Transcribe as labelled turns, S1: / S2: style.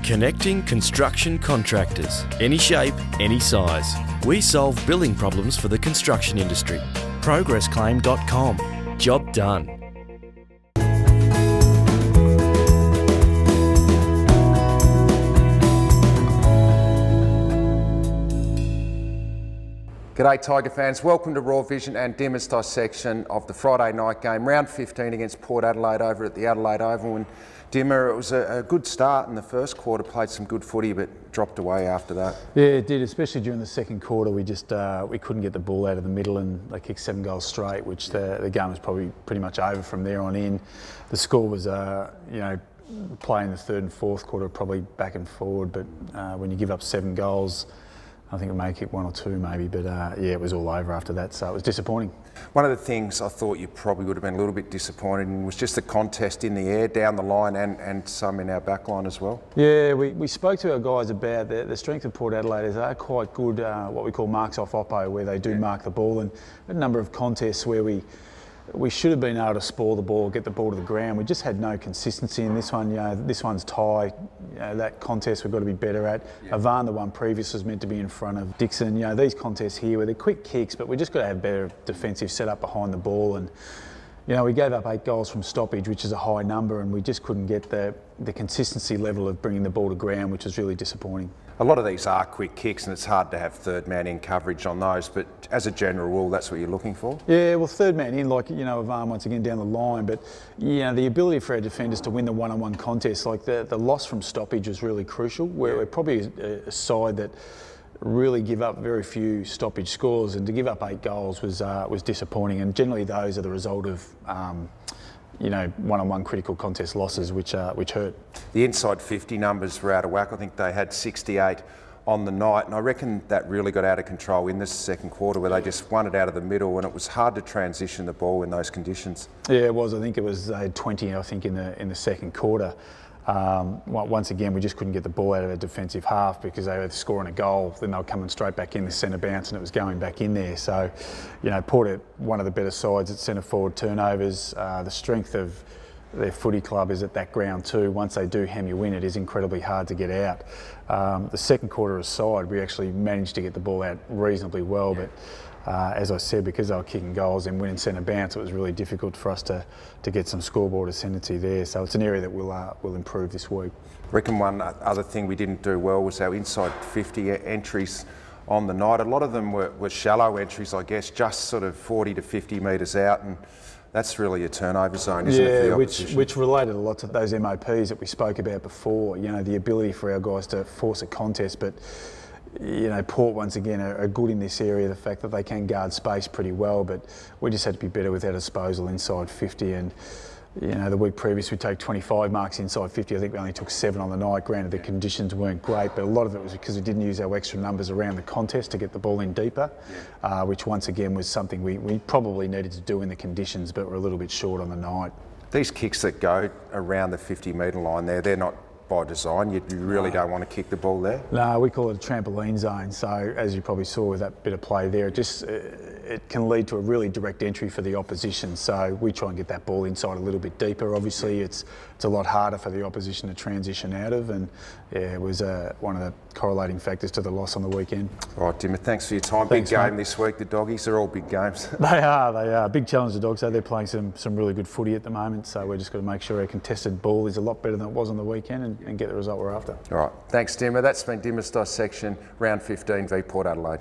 S1: Connecting construction contractors. Any shape, any size. We solve billing problems for the construction industry. Progressclaim.com. Job done.
S2: G'day Tiger fans, welcome to Raw Vision and Dimma's dissection of the Friday night game, round 15 against Port Adelaide over at the Adelaide Oval. And Dimma, it was a good start in the first quarter, played some good footy but dropped away after that. Yeah,
S3: it did, especially during the second quarter. We just we couldn't get the ball out of the middle and they kicked 7 goals straight, which the game was probably pretty much over from there on in. The score was, you know, playing the third and fourth quarter probably back and forward, but when you give up 7 goals, I think it may kick 1 or 2 maybe, but yeah, it was all over after that, so it was disappointing.
S2: One of the things I thought you probably would have been a little bit disappointed in was just the contest in the air, down the line, and some in our back line as well.
S3: Yeah, we spoke to our guys about the strength of Port Adelaide is they're quite good, what we call marks off oppo, where they do mark the ball, and a number of contests where we should have been able to spoil the ball, get the ball to the ground. We just had no consistency in this one. You know, this one's tie. You know, that contest we've got to be better at. Yeah. Avan, the one previous, was meant to be in front of Dixon. You know, these contests here where they're quick kicks, but we just got to have better defensive setup behind the ball. And you know, we gave up 8 goals from stoppage, which is a high number, and we just couldn't get the consistency level of bringing the ball to ground, which was really disappointing.
S2: A lot of these are quick kicks and it's hard to have third man in coverage on those, but as a general rule, that's what you're looking for?
S3: Yeah, well, third man in, like, you know, Avan once again down the line, but, you know, the ability for our defenders to win the one-on-one contest, like the loss from stoppage was really crucial, where we're probably a side that really give up very few stoppage scores, and to give up 8 goals was disappointing, and generally those are the result of you know, one-on-one critical contest losses, which hurt.
S2: The inside 50 numbers were out of whack. I think they had 68 on the night, and I reckon that really got out of control in this second quarter, where they just won it out of the middle, and it was hard to transition the ball in those conditions.
S3: Yeah, it was. I think it was, they had 20, I think, in the second quarter. Once again, we just couldn't get the ball out of our defensive half because they were scoring a goal, then they were coming straight back in the centre bounce and it was going back in there. So, you know, Port, one of the better sides at centre forward turnovers. The strength of their footy club is at that ground too. Once they do hem you in, it is incredibly hard to get out. The second quarter aside, we actually managed to get the ball out reasonably well, but as I said, because they were kicking goals and winning centre bounce, it was really difficult for us to get some scoreboard ascendancy there. So it's an area that we'll improve this week.
S2: I reckon one other thing we didn't do well was our inside 50 entries on the night. A lot of them were shallow entries, I guess, just sort of 40 to 50 metres out, and that's really a turnover zone, isn't it, for the opposition?
S3: which related a lot to those MOPs that we spoke about before. You know, the ability for our guys to force a contest, but you know, Port once again are good in this area, the fact that they can guard space pretty well, but we just had to be better with our disposal inside 50. And you know, the week previous we take 25 marks inside 50. I think we only took 7 on the night. Granted, the conditions weren't great, but a lot of it was because we didn't use our extra numbers around the contest to get the ball in deeper, which once again was something we probably needed to do in the conditions, but we're a little bit short on the night.
S2: These kicks that go around the 50-metre line there, they're not by design. You really don't want to kick the ball there?
S3: No, we call it a trampoline zone. So as you probably saw with that bit of play there, it can lead to a really direct entry for the opposition. So we try and get that ball inside a little bit deeper. Obviously it's a lot harder for the opposition to transition out of, and yeah, it was one of the correlating factors to the loss on the weekend. All right,
S2: Dimma, thanks for your time. Thanks, big game this week, the Doggies. They're all big games.
S3: They are. Big challenge, the Dogs. So they're playing some really good footy at the moment, so we're just got to make sure our contested ball is a lot better than it was on the weekend and get the result we're after.
S2: All right, thanks Dimma. That's been Dimma's dissection, round 15 v Port Adelaide.